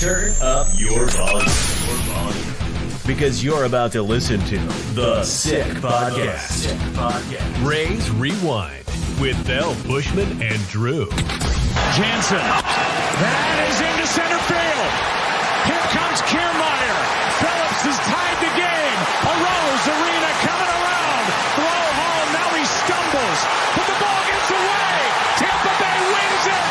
Turn up your volume. Because you're about to listen to The Sick Podcast. Rays Rewind with Bell, Bushman, and Drew. Jansen. That is into center field. Here comes Kiermaier. Phillips has tied the game. Arose Arena coming around. Throw home. Now he stumbles. But the ball gets away. Tampa Bay wins it.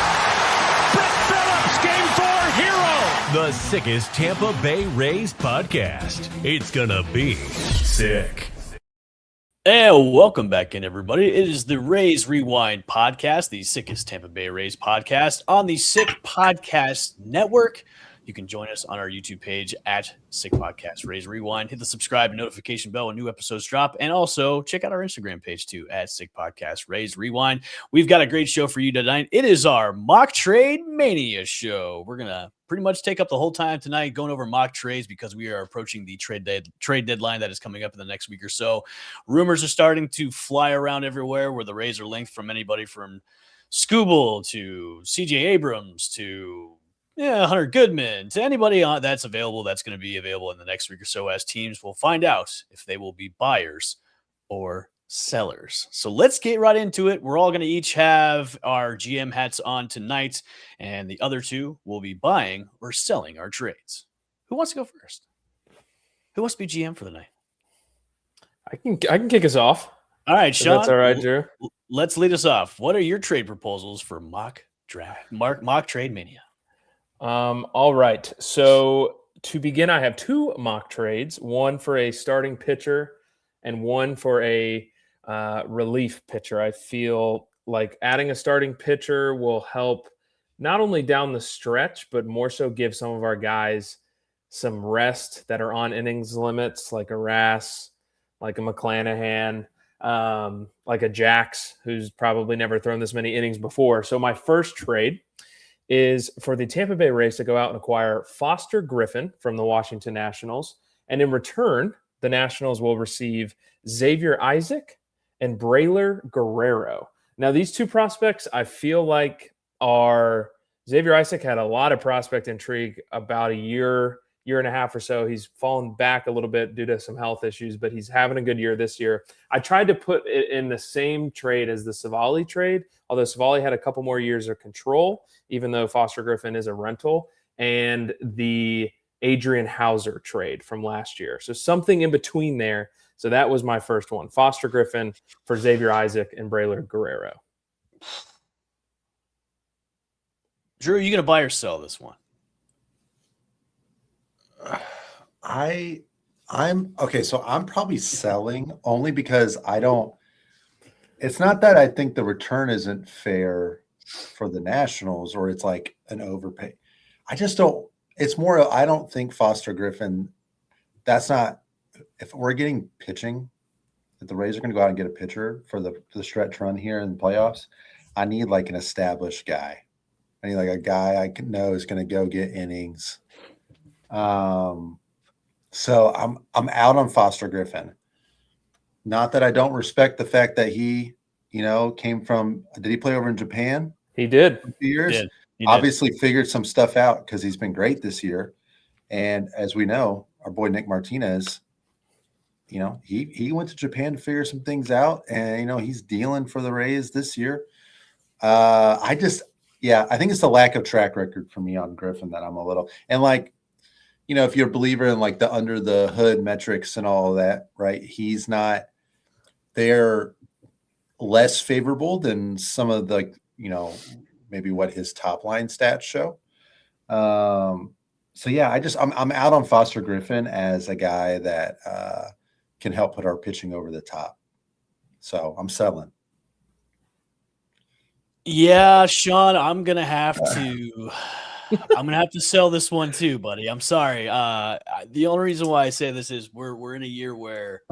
Brett Phillips, Game 4 hero. The sickest Tampa Bay Rays podcast. It's gonna be sick. And welcome back in, everybody. It is the Rays Rewind podcast, the sickest Tampa Bay Rays podcast on the Sick Podcast Network. You can join us on our YouTube page at Sick Podcast Rays Rewind. Hit the subscribe and notification bell when new episodes drop. And also check out our Instagram page too at Sick Podcast Rays Rewind. We've got a great show for you tonight. It is our mock trade mania show. We're going to pretty much take up the whole time tonight going over mock trades because we are approaching the trade deadline that is coming up in the next week or so. Rumors are starting to fly around everywhere where the Rays are linked from anybody from Skubal to CJ Abrams to Hunter Goodman, to anybody that's available, that's going to be available in the next week or so as teams will find out if they will be buyers or sellers. So let's get right into it. We're all going to each have our GM hats on tonight, and the other two will be buying or selling our trades. Who wants to go first? Who wants to be GM for the night? I can kick us off. All right, Sean. That's all right, Drew. Let's lead us off. What are your trade proposals for mock trade mania? All right. So to begin, I have two mock trades, one for a starting pitcher and one for a relief pitcher. I feel like adding a starting pitcher will help not only down the stretch, but more so give some of our guys some rest that are on innings limits, like a Rass, like a McClanahan, like a Jax, who's probably never thrown this many innings before. So my first trade is for the Tampa Bay Rays to go out and acquire Foster Griffin from the Washington Nationals. And in return, the Nationals will receive Xavier Isaac and Braylor Guerrero. Now, these two prospects, I feel like are Xavier Isaac had a lot of prospect intrigue about a year and a half or so. He's fallen back a little bit due to some health issues, but he's having a good year this year. I tried to put it in the same trade as the Savali trade, although Savali had a couple more years of control, even though Foster Griffin is a rental, and the Adrian Hauser trade from last year. So something in between there. So that was my first one. Foster Griffin for Xavier Isaac and Braylor Guerrero. Drew, are you going to buy or sell this one? I'm okay. So I'm probably selling only because it's not that I think the return isn't fair for the Nationals or it's like an overpay. I just don't, it's more, I don't think Foster Griffin, that's not, if we're getting pitching, if the Rays are going to go out and get a pitcher for the stretch run here in the playoffs, I need like an established guy. I need like a guy I know is going to go get innings. So I'm out on Foster Griffin. Not that I don't respect the fact that he, came from, did he play over in Japan? He did. For a few years. He did. Obviously figured some stuff out because he's been great this year. And as we know, our boy Nick Martinez, he went to Japan to figure some things out, and he's dealing for the Rays this year. I think it's the lack of track record for me on Griffin that I'm a little, and like, if you're a believer in like the under the hood metrics and all of that, right? They're less favorable than some of the, maybe what his top line stats show. So yeah, I'm out on Foster Griffin as a guy that can help put our pitching over the top. So I'm selling. Yeah, Sean, I'm gonna have to sell this one too, buddy. I'm sorry. The only reason why I say this is we're in a year where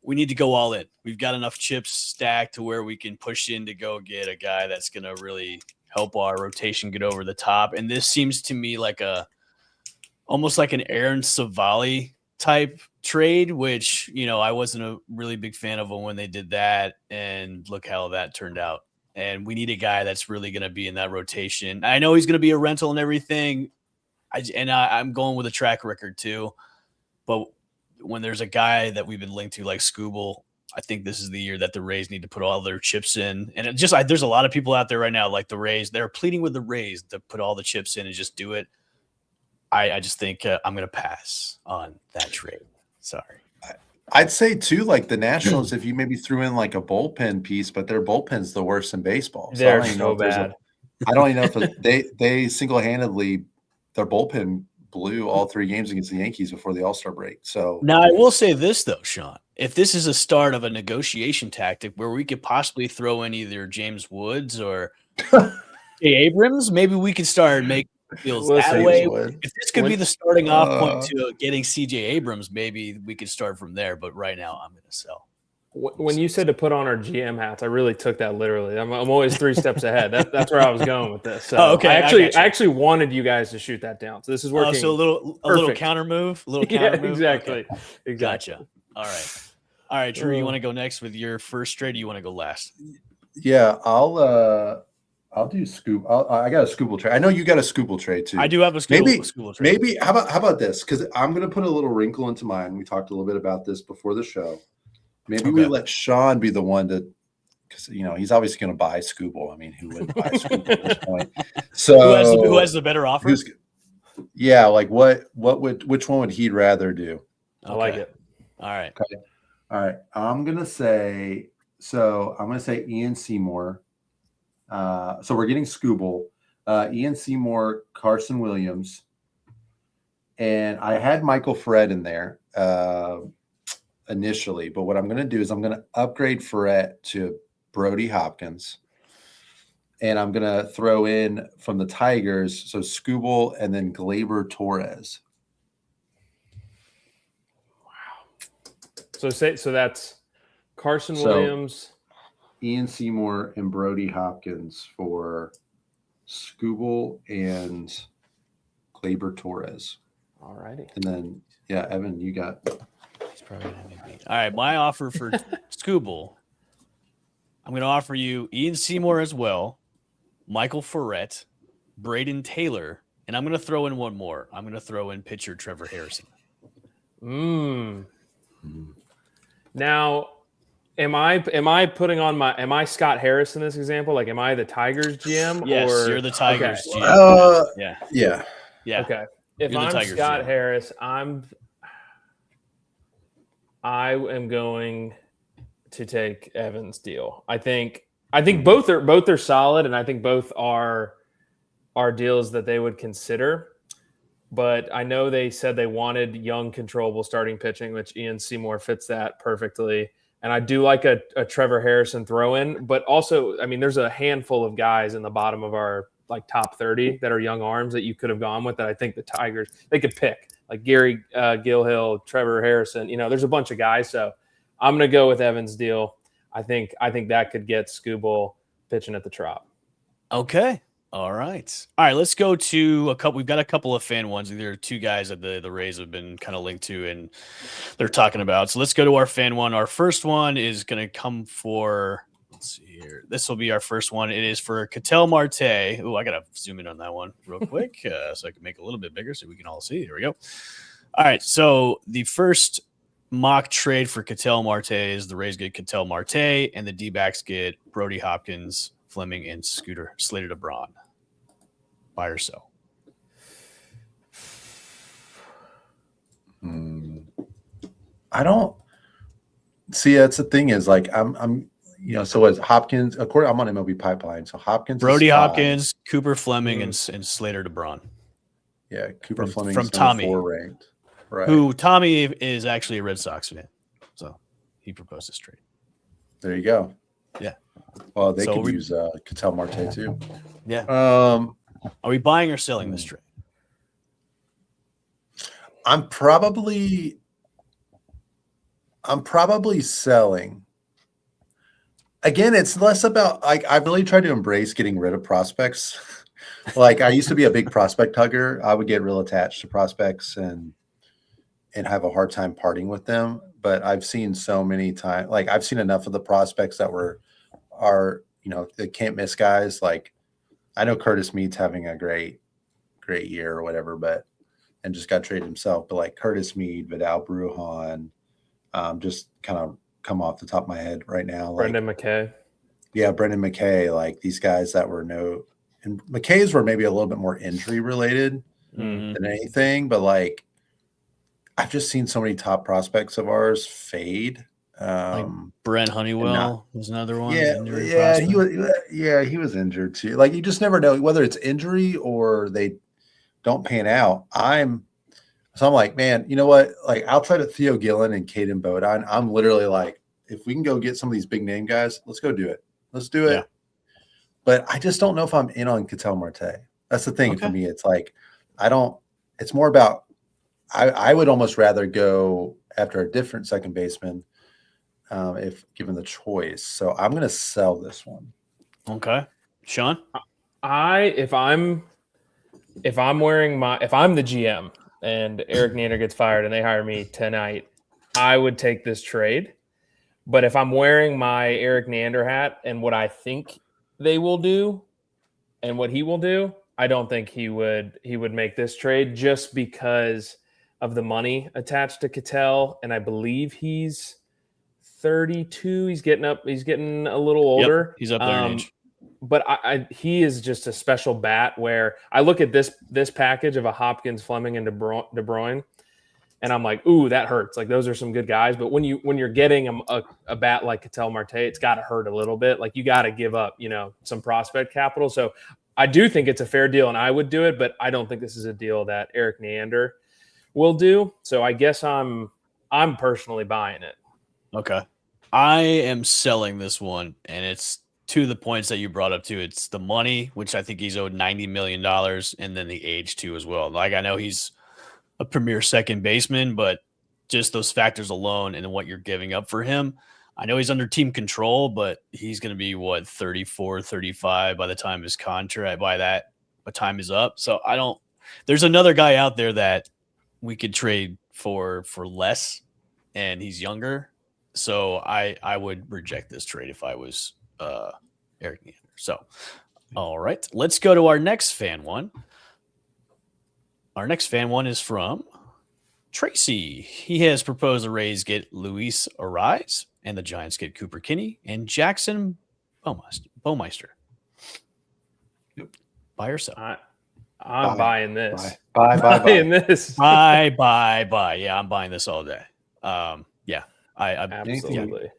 we need to go all in. We've got enough chips stacked to where we can push in to go get a guy that's gonna really help our rotation get over the top. And this seems to me like almost like an Aaron Savali type trade, which I wasn't a really big fan of when they did that, and look how that turned out. And we need a guy that's really going to be in that rotation. I know he's going to be a rental and everything. I'm going with a track record too. But when there's a guy that we've been linked to like Scooble, I think this is the year that the Rays need to put all their chips in. And there's a lot of people out there right now, like the Rays, they're pleading with the Rays to put all the chips in and just do it. I just think I'm going to pass on that trade. Sorry. I'd say too, like the Nationals, if you maybe threw in like a bullpen piece, but their bullpen's the worst in baseball. So They're so bad. I don't even know if they single-handedly, their bullpen blew all 3 games against the Yankees before the All-Star break. So now I will say this though, Sean, if this is a start of a negotiation tactic where we could possibly throw in either James Woods or Jay Abrams, maybe we could start making deals that way. If this could be the starting off point to getting CJ Abrams, maybe we could start from there. But right now, I'm going to sell. When you said to put on our GM hats, I really took that literally. I'm always 3 steps ahead. That's where I was going with this. So okay. I actually wanted you guys to shoot that down. So this is working. So a little counter move, Exactly. Okay. Gotcha. All right, Drew. You want to go next with your first trade? Or you want to go last? Yeah, I'll do Scoop. I got a Scooble trade. I know you got a Scooble trade too. I do have a Scooble trade. Maybe how about this? Because I'm going to put a little wrinkle into mine. We talked a little bit about this before the show. Maybe we let Sean be the one to, because he's obviously going to buy Scooble. I mean, who wouldn't buy Scooble at this point? So who has the better offer? Like which one would he rather do? I like it. All right. Okay. All right. I'm gonna say Ian Seymour. So we're getting Scooble, Ian Seymour, Carson Williams, and I had Michael Ferret in there initially, but what I'm going to do is I'm going to upgrade Ferret to Brody Hopkins, and I'm going to throw in from the Tigers, so Scooble and then Gleyber Torres. Wow. So that's Carson Williams, Ian Seymour, and Brody Hopkins for Scooble and Gleyber Torres. All righty. And then, Evan, you got. He's probably gonna make me. All right, my offer for Scooble, I'm going to offer you Ian Seymour as well, Michael Ferret, Braden Taylor, and I'm going to throw in one more. I'm going to throw in pitcher Trevor Harrison. Now, am I putting on am I Scott Harris in this example? Like, am I the Tigers GM? Yes, or you're the Tigers GM. Yeah. Okay. If I'm Scott GM. Harris, I am going to take Evan's deal. I think both are solid, and I think both are deals that they would consider. But I know they said they wanted young, controllable starting pitching, which Ian Seymour fits that perfectly. And I do like a Trevor Harrison throw-in, but also, I mean, there's a handful of guys in the bottom of our top 30 that are young arms that you could have gone with that I think the Tigers, they could pick, like Gary Gilhill, Trevor Harrison. There's a bunch of guys. So I'm going to go with Evan's deal. I think that could get Scooble pitching at the Trop. Okay. All right. Let's go to a couple. We've got a couple of fan ones. There are 2 guys that the Rays have been kind of linked to and they're talking about. So let's go to our fan one. Our first one is going to come for, let's see here. This will be our first one. It is for Ketel Marte. Oh, I got to zoom in on that one real quick so I can make it a little bit bigger so we can all see. Here we go. All right. So the first mock trade for Ketel Marte is the Rays get Ketel Marte and the D-backs get Brody Hopkins, Fleming, and Scooter Slater to Braun. Buy or sell? I don't see. That's the thing is like I'm so as Hopkins, of course I'm on MLB Pipeline. So Hopkins, Brody Hopkins, Cooper Fleming, and Slater to Braun. Yeah, Cooper Fleming from Tommy, 4 ranked. Right. Who Tommy is actually a Red Sox fan, so he proposed this trade. There you go. Yeah. Well, they could use Ketel Marte too. Yeah. Are we buying or selling this trade? I'm probably selling. Again, it's less about I've really tried to embrace getting rid of prospects. Like I used to be a big prospect hugger. I would get real attached to prospects and have a hard time parting with them. But I've seen so many times, like I've seen enough of the prospects that are the can't miss guys. Like I know Curtis Mead's having a great great year or whatever, and just got traded himself. But like Curtis Mead, Vidal Brujan, just kind of come off the top of my head right now. Like, Brendan McKay. Yeah, Brendan McKay, like these guys that were and McKay's were maybe a little bit more injury related than anything, but like I've just seen so many top prospects of ours fade. Like Brent Honeywell was another one. He was injured too. Like you just never know whether it's injury or they don't pan out. So I'm like, man, you know what? Like outside of Theo Gillen and Caden Bodine, I'm literally like, if we can go get some of these big name guys, let's go do it. Let's do it. Yeah. But I just don't know if I'm in on Ketel Marte. That's the thing for me. It's like it's more about I would almost rather go after a different second baseman if given the choice. So I'm gonna sell this one. Okay. Sean? If I'm the GM and Eric Neander gets fired and they hire me tonight, I would take this trade. But if I'm wearing my Eric Neander hat and what I think they will do and what he will do, I don't think he would make this trade just because of the money attached to Ketel. And I believe he's 32. He's getting a little older. Yep, he's up there in age. But he is just a special bat where I look at this package of a Hopkins, Fleming, and De Bruyne, and I'm like, ooh, that hurts. Like those are some good guys. But when you're getting a bat like Ketel Marte, it's got to hurt a little bit. Like you got to give up, some prospect capital. So I do think it's a fair deal, and I would do it. But I don't think this is a deal that Eric Neander will do. So I guess I'm personally buying it. Okay, I am selling this one, and it's to the points that you brought up too. It's the money, which I think he's owed $90 million, and then the age too as well. Like I know he's a premier second baseman, but just those factors alone and what you're giving up for him. I know he's under team control, but he's going to be 34, 35 by the time his contract, time is up. So there's another guy out there that we could trade for less, and he's younger. So I would reject this trade if I was Eric Neander. So, all right, let's go to our next fan one. Our next fan one is from Tracy. He has proposed the Rays get Luis Ariz and the Giants get Cooper Kinney and Jackson Baumeister. Yep. Buy or sell? I'm buying this. Buy. This. Buy. Yeah, I'm buying this all day. Yeah, absolutely.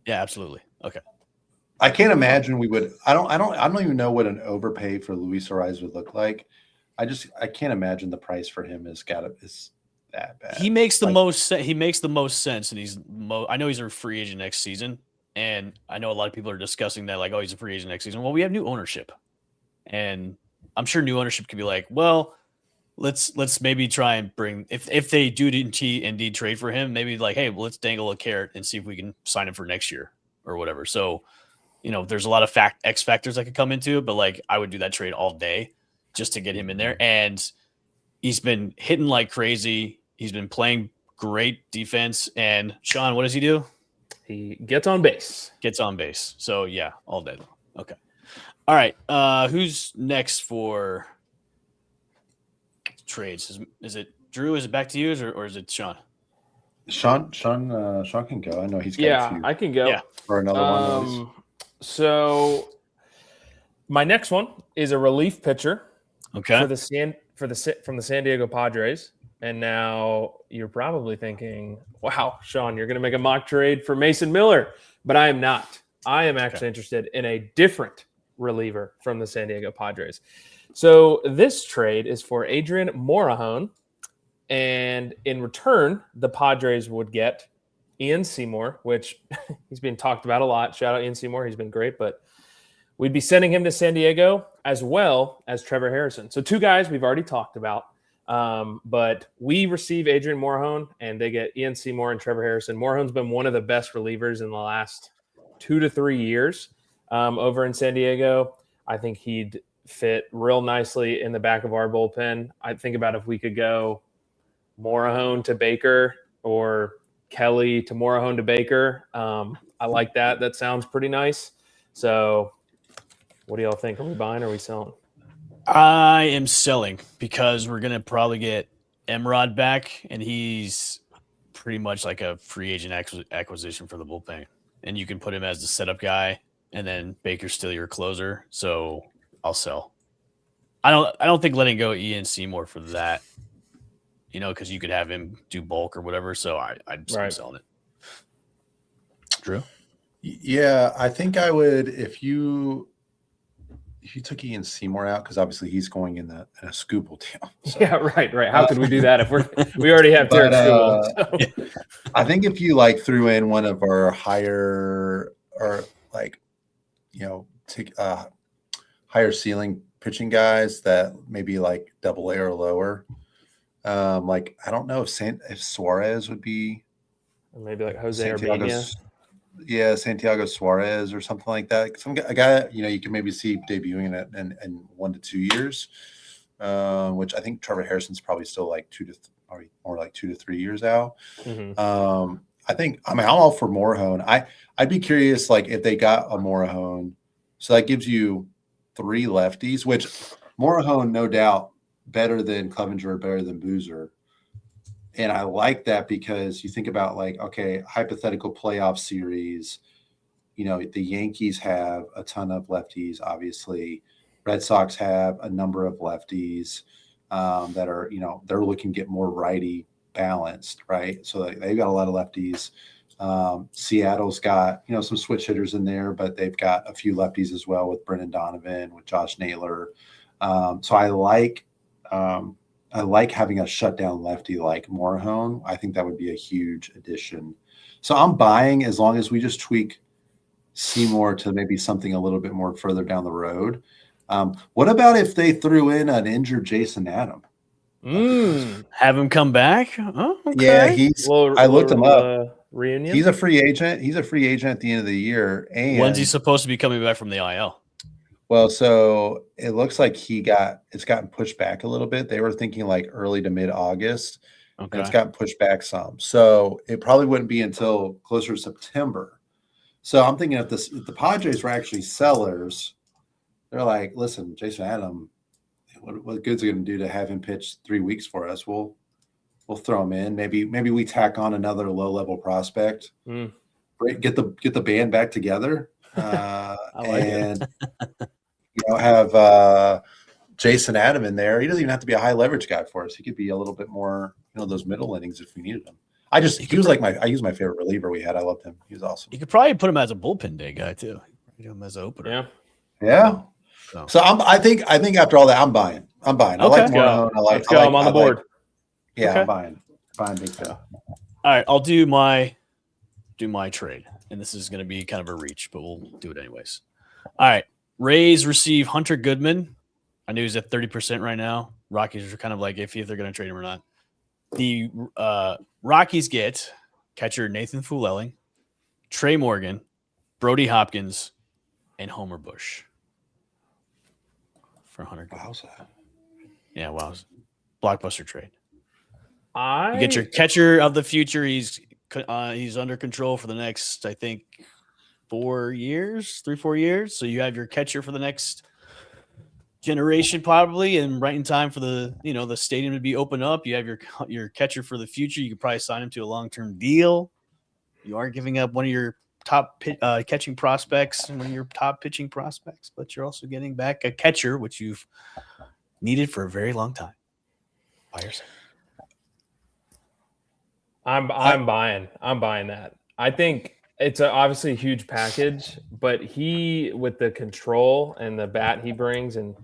Yeah, absolutely. Okay. I can't imagine we would. I don't even know what an overpay for Luis Ariz would look like. I can't imagine the price for him is that bad. He makes the most sense, and I know he's a free agent next season, and I know a lot of people are discussing that, like, oh, he's a free agent next season. Well, we have new ownership, and I'm sure new ownership could be like, well, let's maybe try and bring if they do indeed trade for him, maybe like, hey, well, let's dangle a carrot and see if we can sign him for next year or whatever. So, there's a lot of X factors that could come into it, but like I would do that trade all day just to get him in there. And he's been hitting like crazy. He's been playing great defense. And Sean, what does he do? He gets on base. So yeah, all day. Okay. All right. Who's next for trades? Is it Drew? Is it back to you or is it Sean? Sean can go. I know he's got a few. I can go. Yeah. For another one. So my next one is a relief pitcher. Okay. From the San Diego Padres. And now you're probably thinking, wow, Sean, you're going to make a mock trade for Mason Miller. But I am not. I am actually interested in a different reliever from the San Diego Padres. So this trade is for Adrian Morejon. And in return, the Padres would get Ian Seymour, which he's been talked about a lot. Shout out Ian Seymour. He's been great. But we'd be sending him to San Diego as well as Trevor Harrison. So two guys we've already talked about. But we receive Adrian Morejon, and they get Ian Seymour and Trevor Harrison. Morejon's been one of the best relievers in the last 2 to 3 years over in San Diego. I think he'd fit real nicely in the back of our bullpen. I think about if we could go Morejon to Baker or Kelly to Morejon to Baker. I like that. That sounds pretty nice. So what do y'all think? Are we buying or are we selling? I am selling because we're going to probably get Emrod back, and he's pretty much like a free agent acquisition for the bullpen. And you can put him as the setup guy, and then Baker's still your closer. So I'll sell. I don't think letting go Ian Seymour for that, because you could have him do bulk or whatever. So I'm selling it. Drew? Yeah, I think I would if you took Ian Seymour out, because obviously he's going in a Scooble deal. So. Yeah, right. How could we do that if we already have Derek Scooble? So. I think if you threw in one of our higher or higher ceiling pitching guys that maybe like Double A or lower, I don't know if Suarez would be, or maybe like Jose Urbana. Yeah, Santiago Suarez or something like that. A guy, you can maybe see debuting in 1 to 2 years, which I think Trevor Harrison's probably still like 2 to 3 years out. Mm-hmm. I'm all for Morahone. I'd be curious, if they got a Morahone, so that gives you 3 lefties, which Morahone, no doubt, better than Clevenger, better than Boozer. And I like that because you think about hypothetical playoff series, the Yankees have a ton of lefties, obviously. Red Sox have a number of lefties that are, they're looking to get more righty balanced, right? So they've got a lot of lefties. Seattle's got, some switch hitters in there, but they've got a few lefties as well with Brendan Donovan, with Josh Naylor. So I like having a shutdown lefty like Morahone. I think that would be a huge addition. So I'm buying as long as we just tweak Seymour to maybe something a little bit more further down the road. What about if they threw in an injured Jason Adam? Have him come back? Oh, okay. Yeah, I looked him up. Reunion? He's a free agent. He's a free agent at the end of the year. And when's he supposed to be coming back from the IL? Well, so it looks like it's gotten pushed back a little bit. They were thinking early to mid-August. Okay. And it's gotten pushed back some. So it probably wouldn't be until closer to September. So I'm thinking if the Padres were actually sellers, they're like, listen, Jason Adam, what good's it going to do to have him pitch 3 weeks for us? We'll throw him in. Maybe we tack on another low-level prospect. Get the band back together. I like it. Have Jason Adam in there. He doesn't even have to be a high leverage guy for us. He could be a little bit more, those middle innings if we needed him. I use my favorite reliever we had. I loved him. He was awesome. You could probably put him as a bullpen day guy too. Do him as an opener. Yeah. So I think after all that, I'm buying. Okay. I like Morahone. Let's go. I'm on the board. Yeah, okay. I'm buying big time. All right, I'll do my trade, and this is going to be kind of a reach, but we'll do it anyways. All right. Rays receive Hunter Goodman. I knew he's at 30% right now. Rockies are kind of iffy if they're going to trade him or not. The Rockies get catcher Nathan Fulelling, Trey Morgan, Brody Hopkins, and Homer Bush for Hunter Goodman. Wow. Yeah, wow. Blockbuster trade. You get your catcher of the future. He's under control for the next, I think, 4 years, 3-4 years. So you have your catcher for the next generation probably, and right in time for the the stadium to be open up. You have your catcher for the future. You could probably sign him to a long-term deal. You are giving up one of your top catching prospects and one of your top pitching prospects, but you're also getting back a catcher, which you've needed for a very long time. By yourself. I'm buying. I'm buying that. I think it's obviously a huge package, but he, with the control and the bat he brings, and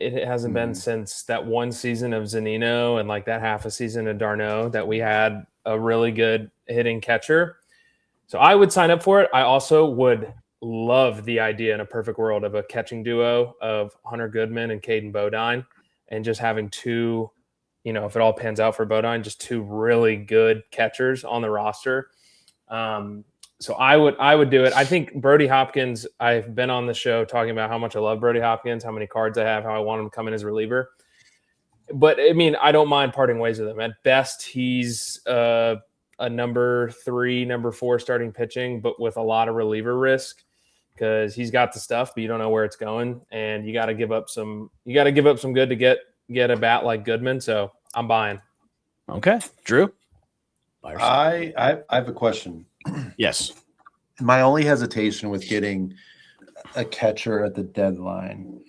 it hasn't been since that one season of Zunino and that half a season of d'Arnaud that we had a really good hitting catcher. So I would sign up for it. I also would love the idea in a perfect world of a catching duo of Hunter Goodman and Caden Bodine, and just having two, if it all pans out for Bodine, just two really good catchers on the roster. So I would do it. I think Brody Hopkins, I've been on the show talking about how much I love Brody Hopkins, how many cards I have, how I want him to come in as a reliever. But I don't mind parting ways with him. At best, he's a number 3, number 4 starting pitching, but with a lot of reliever risk. because he's got the stuff, but you don't know where it's going, and you got to give up some. You got to give up some good to get a bat like Goodman. So I'm buying. Okay, Drew. I have a question. Yes. My only hesitation with getting a catcher at the deadline.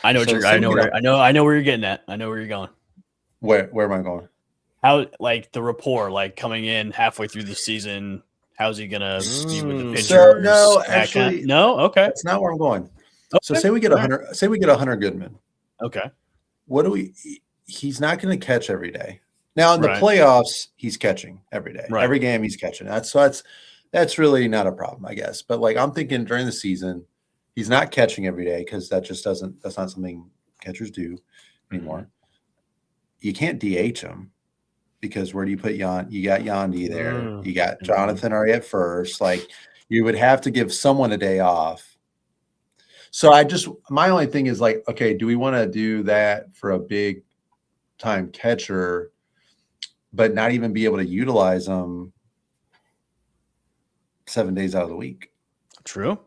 I know where you're getting at. I know where you're going. Where am I going? How, like, the rapport, like, coming in halfway through the season, how's he gonna be with the pitchers? So no, actually, no. Okay, that's not where I'm going. Okay. So say we get 100. Say we get 100 Goodman. Okay. What do we? He's not going to catch every day. Now in the playoffs, he's catching every day. Right. Every game he's catching. That's really not a problem, I guess. But like I'm thinking during the season, he's not catching every day because that's not something catchers do anymore. Mm-hmm. You can't DH him because where do you put Yandy? You got Yandy there. You got Jonathan already at first. Like you would have to give someone a day off. So my only thing is like, okay, do we want to do that for a big time catcher, but not even be able to utilize them 7 days out of the week? True.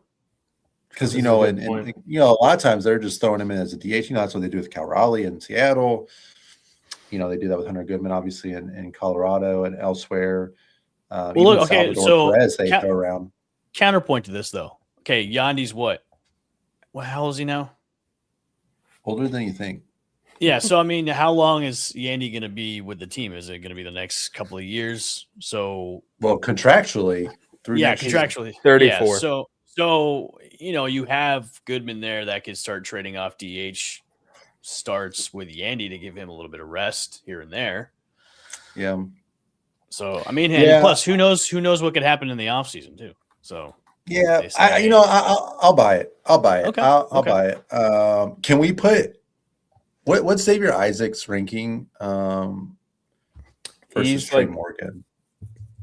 Because, and a lot of times they're just throwing him in as a DH. That's what they do with Cal Raleigh in Seattle. They do that with Hunter Goodman, obviously, in Colorado and elsewhere. Perez, they throw around. Counterpoint to this, though. Okay, Yandy's what? How old is he now? Older than you think. Yeah, so, I mean, how long is Yandy going to be with the team? Is it going to be the next couple of years? So, well, contractually. Contractually. 34. Yeah, so you have Goodman there that could start trading off DH starts with Yandy to give him a little bit of rest here and there. Yeah. So, I mean, plus who knows what could happen in the offseason too. So, yeah, I'll buy it. I'll buy it. Okay. I'll buy it. Can we put what's Xavier Isaac's ranking versus Trey Morgan?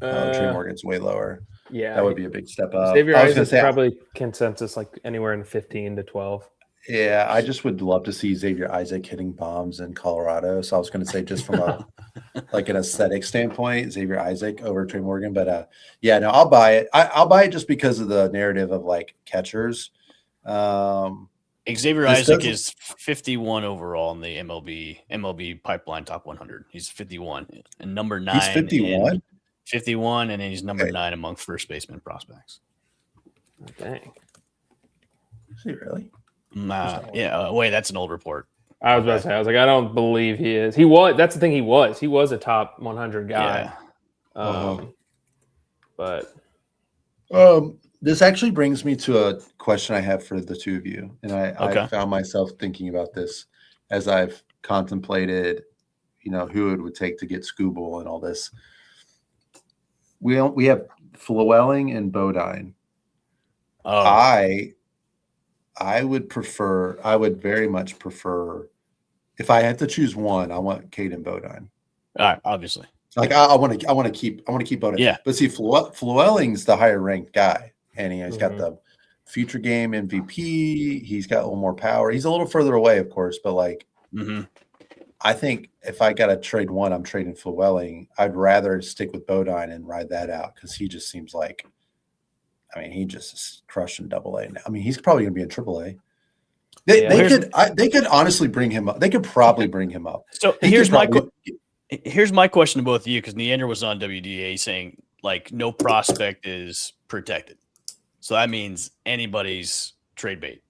Trey Morgan's way lower. Yeah, that would be a big step up. Xavier Isaac's probably consensus like anywhere in 15 to 12. Yeah, I just would love to see Xavier Isaac hitting bombs in Colorado. So I was going to say just from a like an aesthetic standpoint, Xavier Isaac over Trey Morgan. But I'll buy it. I'll buy it just because of the narrative of like catchers. Xavier Isaac is 51 overall in the MLB pipeline top 100. He's 51 and number 9. He's 51. 51, and then he's number 9 among first baseman prospects. Dang. Is he really? Wait, that's an old report. I was about to say, I don't believe he is. He was. That's the thing. He was a top 100 guy. Yeah. But this actually brings me to a question I have for the two of you, and I found myself thinking about this as I've contemplated, who it would take to get Scooble and all this. We have Flewelling and Bodine. Oh. I would very much prefer, if I had to choose one, I want Caden Bodine. Obviously. Like I want to keep Bodine. Yeah. But see, Flewelling's the higher ranked guy, and he's got the future game MVP. He's got a little more power. He's a little further away, of course, but like, I think if I got to trade one, I'm trading Flewelling. I'd rather stick with Bodine and ride that out because he just seems like, he just is crushing AA now. He's probably going to be in AAA. They could honestly bring him up. They could probably bring him up. So here's my question to both of you, because Neander was on WDA saying like no prospect is protected. So that means anybody's trade bait.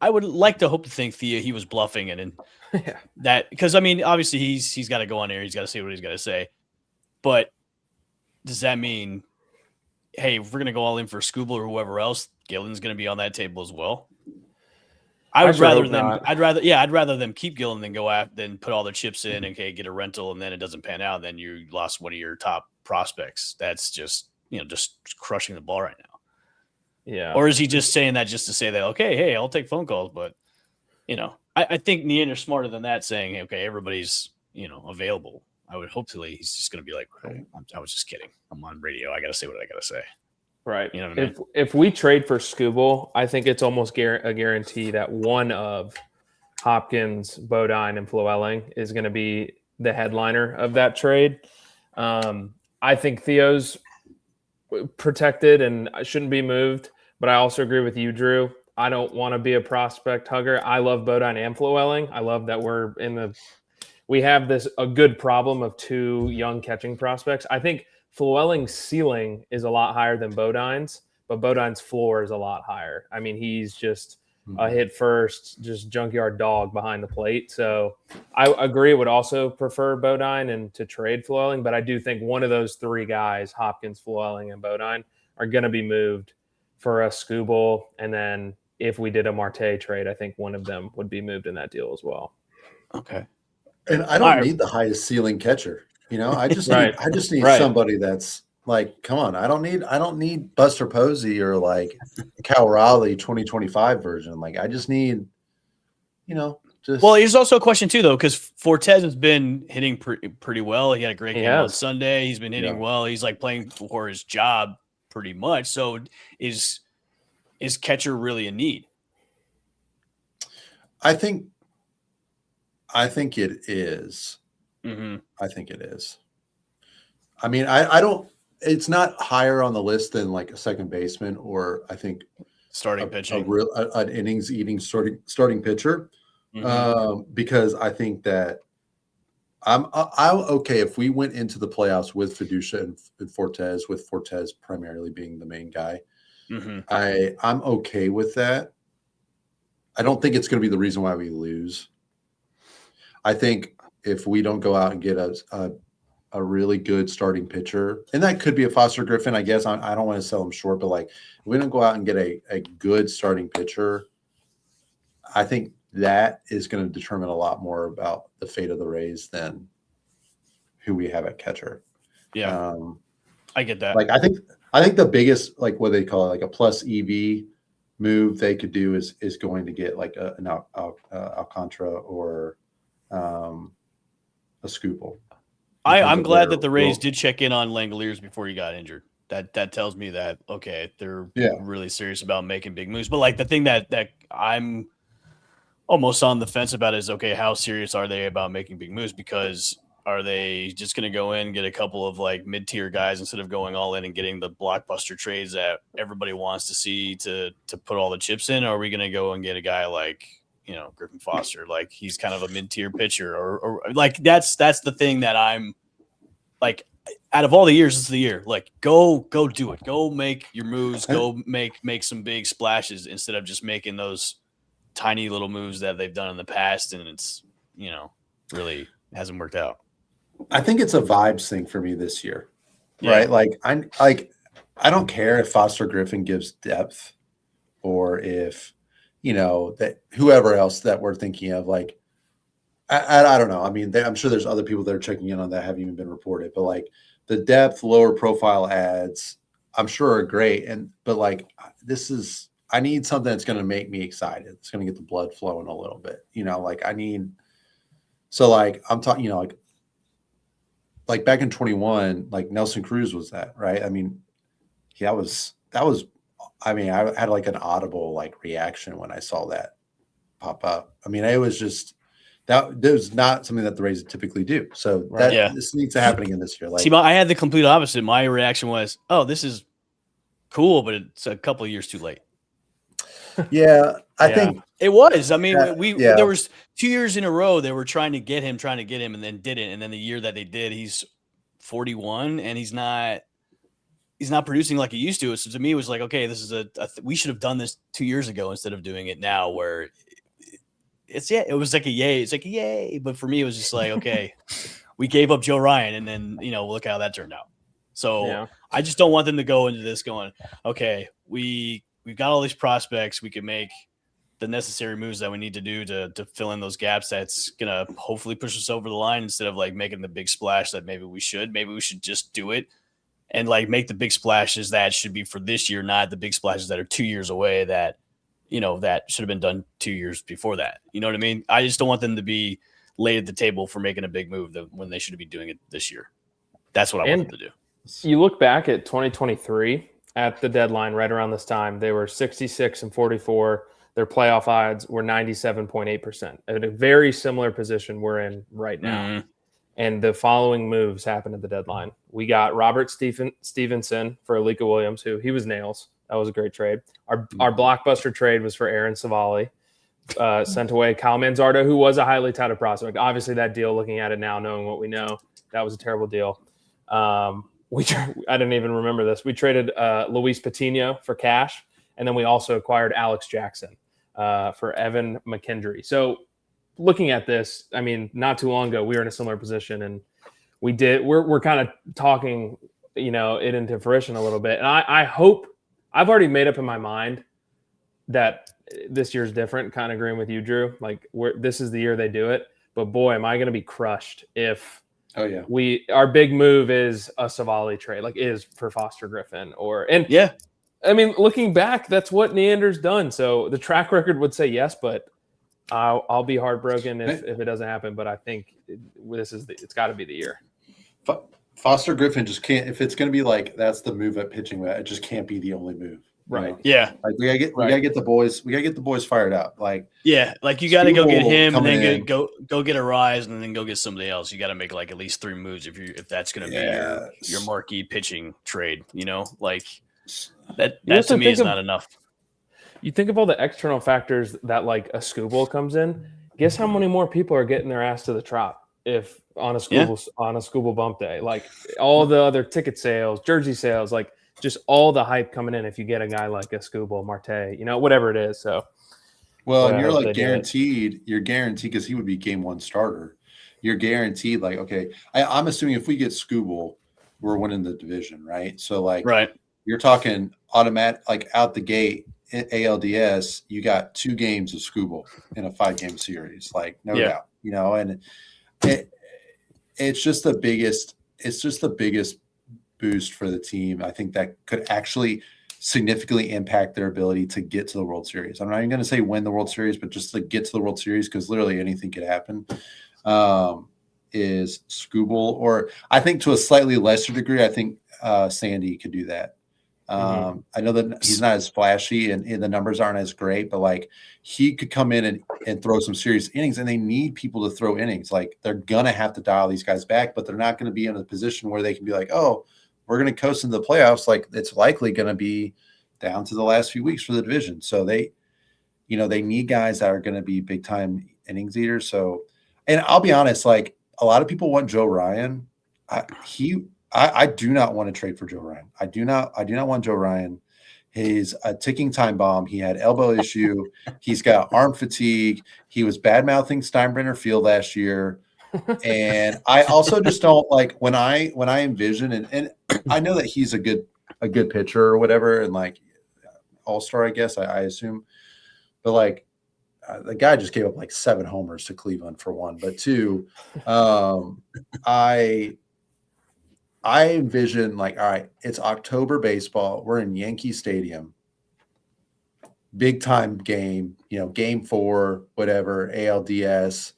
I would like to hope to think he was bluffing and that, because obviously he's got to go on air. He's got to say what he's got to say. But does that mean, hey, if we're going to go all in for Scooble or whoever else, Gillen's going to be on that table as well? I'd rather them keep Gillen than go after, than put all their chips in and get a rental, and then it doesn't pan out. Then you lost one of your top prospects. That's just crushing the ball right now. Yeah. Or is he just saying that just to say that, okay, hey, I'll take phone calls, but I think Neander's smarter than that, saying, hey, okay, everybody's available. I would hopefully he's just going to be like, oh, I was just kidding. I'm on radio. I got to say what I got to say. Right. You know what I mean? If we trade for Scooble, I think it's almost a guarantee that one of Hopkins, Bodine, and Flewelling is going to be the headliner of that trade. I think Theo's protected and shouldn't be moved, But I also agree with you, Drew. I don't want to be a prospect hugger. I love Bodine and Flewelling. I love that we have a good problem of two young catching prospects. I think Flewelling's ceiling is a lot higher than Bodine's, but Bodine's floor is a lot higher. I mean, he's just a hit first, just junkyard dog behind the plate. So I agree, would also prefer Bodine and to trade Flewelling, but I do think one of those three guys, Hopkins, Flewelling, and Bodine, are going to be moved for a Skubal. And then if we did a Marte trade, I think one of them would be moved in that deal as well. Okay. And I don't need the highest ceiling catcher. I just need somebody that's like, come on, I don't need Buster Posey or like Cal Raleigh 2025 version. Like I just need, just. Well, here's also a question too, though, because Fortes has been hitting pretty well. He had a great game on Sunday. He's been hitting well. He's like playing for his job pretty much. So is catcher really a need? I think it is. Mm-hmm. I think it is. I mean, I don't. It's not higher on the list than like a second baseman or I think starting pitching, an innings eating starting pitcher, because I think that I'm okay if we went into the playoffs with Fiducia and Fortes, with Fortes primarily being the main guy. Mm-hmm. I'm okay with that. I don't think it's going to be the reason why we lose. I think if we don't go out and get a really good starting pitcher, and that could be a Foster Griffin, I guess. I don't want to sell him short, but like if we don't go out and get a good starting pitcher, I think that is going to determine a lot more about the fate of the Rays than who we have at catcher. Yeah, I get that. Like I think the biggest, like what they call it, like a plus EV move they could do is going to get like an Alcantara or a Skubal. I'm glad that the Rays did check in on Langoliers before he got injured. That tells me that, okay, they're really serious about making big moves. But like the thing that I'm almost on the fence about is, okay, how serious are they about making big moves? Because are they just going to go in and get a couple of like mid-tier guys instead of going all in and getting the blockbuster trades that everybody wants to see to put all the chips in? Or are we going to go and get a guy like, Griffin Foster, like he's kind of a mid-tier pitcher, or like that's the thing that I'm like, out of all the years, this is the year. Like, go do it. Go make your moves. Go make some big splashes instead of just making those tiny little moves that they've done in the past, and it's really hasn't worked out. I think it's a vibes thing for me this year, right? Like I don't care if Foster Griffin gives depth, or if that whoever else that we're thinking of, like I don't know. I mean, I'm sure there's other people that are checking in on that haven't even been reported, but like the depth, lower profile ads, I'm sure are great. But like I need something that's going to make me excited. It's going to get the blood flowing a little bit, like I need. So like I'm talking, like back in 21, like Nelson Cruz was that, right? I mean, that was. I mean, I had like an audible like reaction when I saw that pop up. I mean, it was just that was not something that the Rays typically do. So this needs to happen again this year. Like, see, I had the complete opposite. My reaction was, "Oh, this is cool," but it's a couple of years too late. Yeah, I think it was. I mean, there was 2 years in a row they were trying to get him, and then didn't. And then the year that they did, he's 41, and he's not producing like he used to. So to me, it was like, okay, this is we should have done this 2 years ago instead of doing it now, where it was like a yay. It's like a yay. But for me, it was just like, okay, we gave up Joe Ryan, and then, look how that turned out. So I just don't want them to go into this going, okay, we've got all these prospects. We can make the necessary moves that we need to do to fill in those gaps. That's going to hopefully push us over the line, instead of like making the big splash that maybe we should just do it. And like make the big splashes that should be for this year, not the big splashes that are 2 years away that, that should have been done 2 years before that. You know what I mean? I just don't want them to be laid at the table for making a big move when they should be doing it this year. That's what I want them to do. You look back at 2023 at the deadline right around this time, they were 66-44. Their playoff odds were 97.8%. At a very similar position we're in right now. Mm-hmm. And the following moves happened at the deadline. We got Robert Stevenson for Alika Williams, who he was nails That was a great trade. Our blockbuster trade was for Aaron Savali. Sent away Kyle Manzardo, who was a highly touted prospect. Obviously, that deal, looking at it now, knowing what we know, that was a terrible deal. I didn't even remember this. We traded Luis Patino for cash, and then we also acquired Alex Jackson for Evan McKendry. So looking at this, I mean, not too long ago, we were in a similar position, and we're kind of talking, it into fruition a little bit. And I hope, I've already made up in my mind that this year's different, kind of agreeing with you, Drew. Like, this is the year they do it. But boy, am I going to be crushed if our big move is a Savali trade, like is for Foster Griffin I mean, looking back, that's what Neander's done. So the track record would say yes, but I'll be heartbroken if it doesn't happen. But I think it's got to be the year. Foster Griffin just can't. If it's going to be like that's the move at pitching, it just can't be the only move. Right. Yeah. Like we gotta get the boys. We gotta get the boys fired up. Like like you got to go get him, and then go get a Rise, and then go get somebody else. You got to make like at least 3 moves if that's going to be your marquee pitching trade. Like that to me is not enough. You think of all the external factors that like a Scooble comes in. Guess how many more people are getting their ass to the Trop if on a Scooble bump day? Like all the other ticket sales, jersey sales, like. Just all the hype coming in if you get a guy like a Scooble, Marte, whatever it is. So, and you're like guaranteed. You're guaranteed because he would be game 1 starter. You're guaranteed. Like, okay, I'm assuming if we get Scooble, we're winning the division, right? So, like, you're talking automatic, like out the gate, ALDS. You got 2 games of Scooble in a 5-game series, like no doubt, and it's just the biggest. It's just the biggest boost for the team. I think that could actually significantly impact their ability to get to the World Series. I'm not even going to say win the World Series, but just to get to the World Series, because literally anything could happen. Is Scooble, or I think to a slightly lesser degree, I think Sandy could do that. I know that he's not as flashy and the numbers aren't as great, but like he could come in and throw some serious innings, and they need people to throw innings. Like they're going to have to dial these guys back, but they're not going to be in a position where they can be like, oh, we're going to coast into the playoffs. Like it's likely going to be down to the last few weeks for the division. So they need guys that are going to be big time innings eaters. So, and I'll be honest, like a lot of people want Joe Ryan. I do not want to trade for Joe Ryan. I do not want Joe Ryan. He's a ticking time bomb. He had elbow issue. He's got arm fatigue. He was bad mouthing Steinbrenner Field last year. And I also just don't like when I envision and I know that he's a good pitcher or whatever, and like all-star, I guess I assume, but like the guy just gave up like 7 homers to Cleveland for one, but 2, I envision like, all right, it's October baseball. We're in Yankee Stadium, big time game, game 4, whatever, ALDS.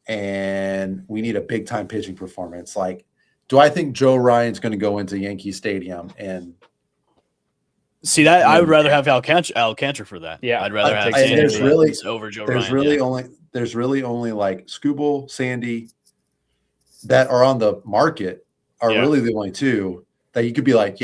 And we need a big time pitching performance. Like, do I think Joe Ryan's going to go into Yankee Stadium and see that? I would rather have Alcantara for that. Yeah, I'd rather have Sandy over Joe Ryan. There's really only like Scooble, Sandy that are on the market are really the only 2 that you could be like,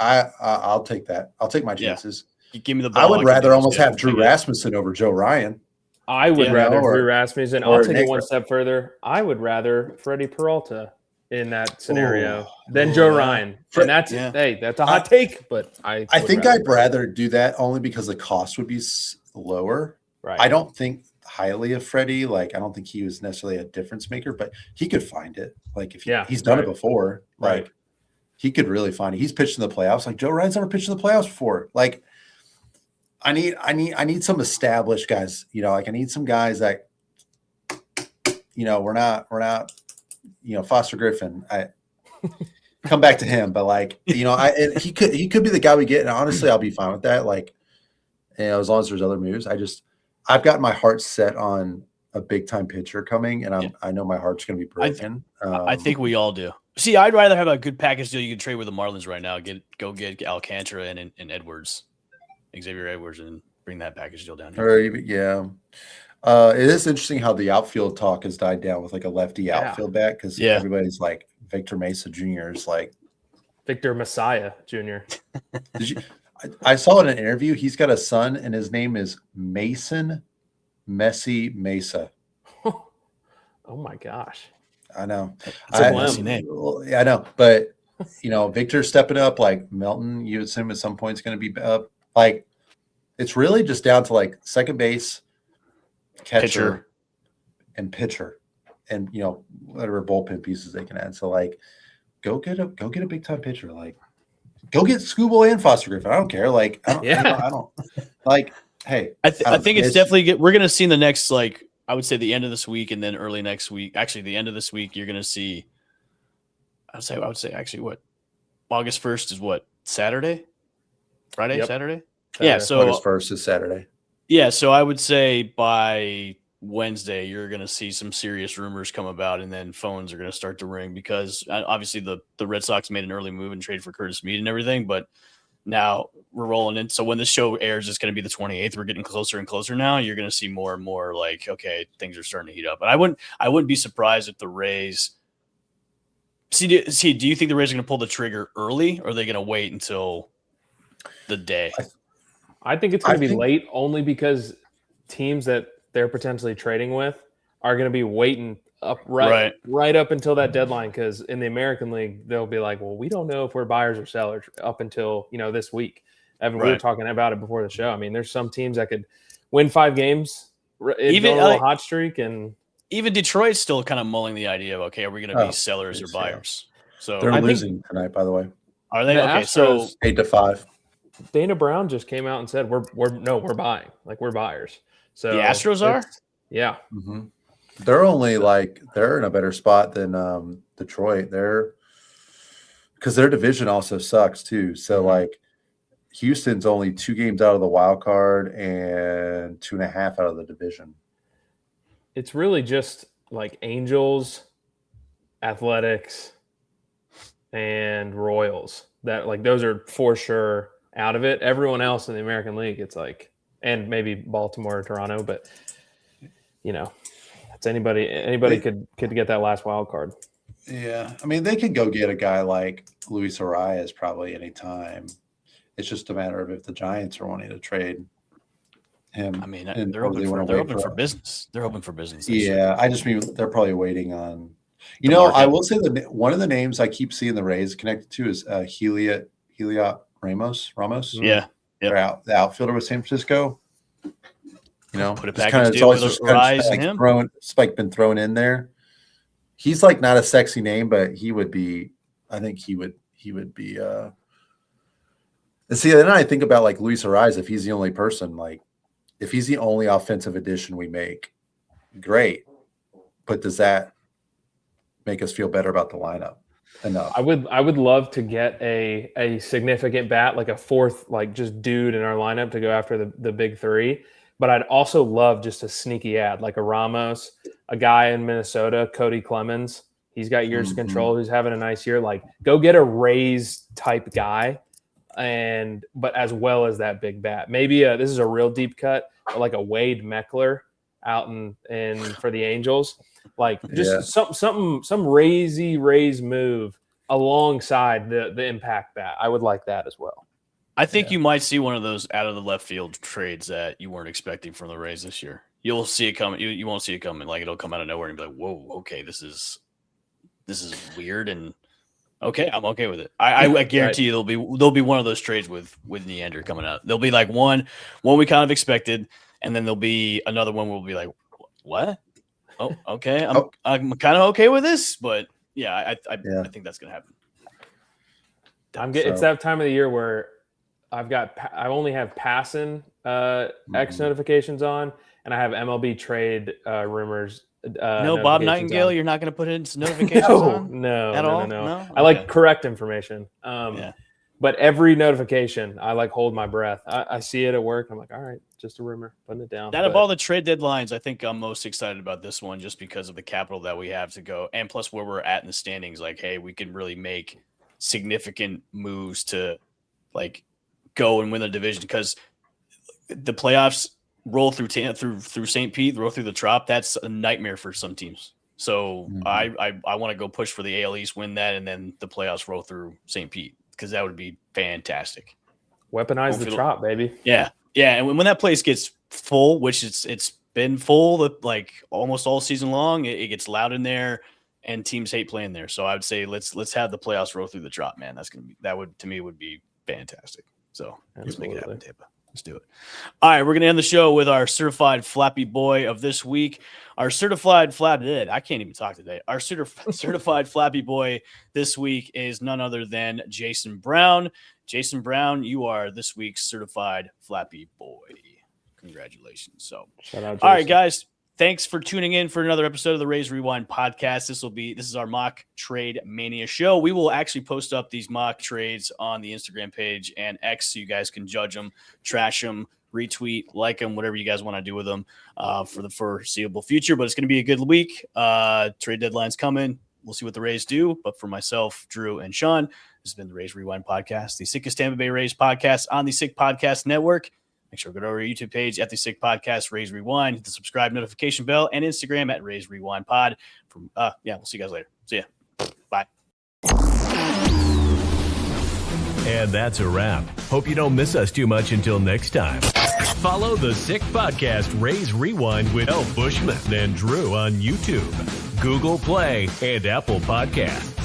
I'll take that. I'll take my chances. You give me the ball. I would rather almost have Drew Rasmussen over Joe Ryan. I would rather Drew Rasmussen. I'll take it one step further. I would rather Freddie Peralta in that scenario than Joe Ryan. And that's that's a hot take, but I think I'd rather do that only because the cost would be lower. Right. I don't think highly of Freddie. Like I don't think he was necessarily a difference maker, but he could find it. Like if he's done it before, like he could really find it. He's pitched in the playoffs. Like Joe Ryan's never pitched in the playoffs before. Like I need some established guys, like I need some guys that, we're not, Foster Griffin. I come back to him, but like, he could be the guy we get. And honestly, I'll be fine with that. Like, as long as there's other moves, I've got my heart set on a big time pitcher coming, and I know my heart's going to be broken. I think we all do. See, I'd rather have a good package deal you can trade with the Marlins right now. Go get Alcantara and Edwards. Xavier Edwards, and bring that package deal down here. It is interesting how the outfield talk has died down with like a lefty outfield back because everybody's like Victor Mesa Jr. is like Victor Messiah Jr. I saw in an interview he's got a son, and his name is Mason Messi Mesa. Oh my gosh. I know. It's a messy name. Yeah, I know. But Victor's stepping up. Like Melton, you assume at some point is going to be up. Like it's really just down to like second base, catcher, and pitcher, and whatever bullpen pieces they can add. So like, go get a big time pitcher. Like, go get Scooble and Foster Griffin. I don't care. Like, I don't like. Hey, I think it's definitely we're going to see in the next, like, I would say the end of this week and then early next week. Actually, the end of this week, you're going to see. I would say actually what August 1st is what Saturday, Friday, Yep. Saturday. Saturday. Yeah, so August 1st is Saturday. Yeah, so I would say by Wednesday you're going to see some serious rumors come about, and then phones are going to start to ring because obviously the Red Sox made an early move and traded for Curtis Mead and everything, but now we're rolling in. So when this show airs, it's going to be the 28th. We're getting closer and closer now. You're going to see more and more like, okay, things are starting to heat up. But I wouldn't be surprised if the Rays do you think the Rays are going to pull the trigger early, or are they going to wait until the day? I think it's going to be late only because teams that they're potentially trading with are going to be waiting up right up until that deadline, because in the American League they'll be like, well, we don't know if we're buyers or sellers up until this week. Evan, we were talking about it before the show. I mean, there's some teams that could win 5 games, even a little hot streak, and even Detroit's still kind of mulling the idea of, okay, are we going to be sellers or buyers? So they're losing tonight, by the way. Are they? Okay, Astros, so 8-5. Dana Brown just came out and said we're buying, like we're buyers. So the Astros are, yeah. Mm-hmm. They're only they're in a better spot than Detroit. Because their division also sucks too. So like Houston's only 2 games out of the wild card and 2.5 out of the division. It's really just like Angels, Athletics, and Royals that like those are for sure out of it. Everyone else in the American League, it's like, and maybe Baltimore or Toronto, but it's anybody could get that last wild card. Yeah, I mean they could go get a guy like Luis Arias probably any time. It's just a matter of if the Giants are wanting to trade him. I mean, they're open for business. They're open for business. Yeah, I just mean they're probably waiting on. I will say that one of the names I keep seeing the Rays connected to is Heliot Ramos. Yeah, the outfielder with San Francisco. Put a package deal with Rise and him. Been thrown in there. He's like not a sexy name, but he would be. I think he would be. And see, then I think about like Luis Arias. If he's the only person, like if he's the only offensive addition we make, great. But does that make us feel better about the lineup? Enough. I would love to get a significant bat, like a fourth, like just dude in our lineup to go after the big 3. But I'd also love just a sneaky ad, like a Ramos, a guy in Minnesota, Cody Clemens. He's got years of control. He's having a nice year. Like, go get a Rays type guy, but as well as that big bat. Maybe this is a real deep cut, but like a Wade Meckler out in for the Angels. Like just some Rays move alongside the impact bat. I would like that as well. I think you might see one of those out of the left field trades that you weren't expecting from the Rays this year. You'll see it coming. You won't see it coming. Like it'll come out of nowhere and be like, "Whoa, okay, this is weird." And okay, I'm okay with it. I guarantee you there'll be one of those trades with Neander coming out. There'll be like one we kind of expected, and then there'll be another one we'll be like, "What? Oh, okay, I'm kind of okay with this." But yeah, I think that's gonna happen. It's that time of the year where I only have passing X notifications on, and I have MLB trade rumors. No, Bob Nightingale, you're not going to put in notifications on? No, at all? No. I like correct information. But every notification, I like hold my breath. I see it at work. I'm like, all right, just a rumor, putting it down. Of all the trade deadlines, I think I'm most excited about this one just because of the capital that we have to go, and plus where we're at in the standings. Like, hey, we can really make significant moves to like go and win the division, because the playoffs roll through St. Pete, roll through the Trop. That's a nightmare for some teams. So I want to go push for the AL East, win that, and then the playoffs roll through St. Pete, because that would be fantastic. Weaponize the chop, baby. Yeah. And when that place gets full, which it's been full like almost all season long, it gets loud in there, and teams hate playing there. So I would say let's have the playoffs roll through the Trop, man. That would to me would be fantastic. So let's make it happen, Tampa. Let's do it. All right, we're gonna end the show with our certified Flappy Boy of this week. Our certified I can't even talk today. Our certified Flappy Boy this week is none other than Jason Brown. Jason Brown, you are this week's certified Flappy Boy. Congratulations. So, shout out, Jason. All right, guys. Thanks for tuning in for another episode of the Rays Rewind podcast. This is our mock trade mania show. We will actually post up these mock trades on the Instagram page and X so you guys can judge them, trash them, retweet, like them, whatever you guys want to do with them for the foreseeable future. But it's going to be a good week. Trade deadline's coming. We'll see what the Rays do. But for myself, Drew, and Sean, this has been the Rays Rewind podcast, the sickest Tampa Bay Rays podcast on the Sick Podcast Network. Make sure to go to our YouTube page at the Sick Podcast, Rays Rewind, hit the subscribe notification bell, and Instagram at Rays Rewind Pod. We'll see you guys later. See ya. Bye. And that's a wrap. Hope you don't miss us too much until next time. Follow the Sick Podcast Rays Rewind with Bushman and Drew on YouTube, Google Play, and Apple Podcasts.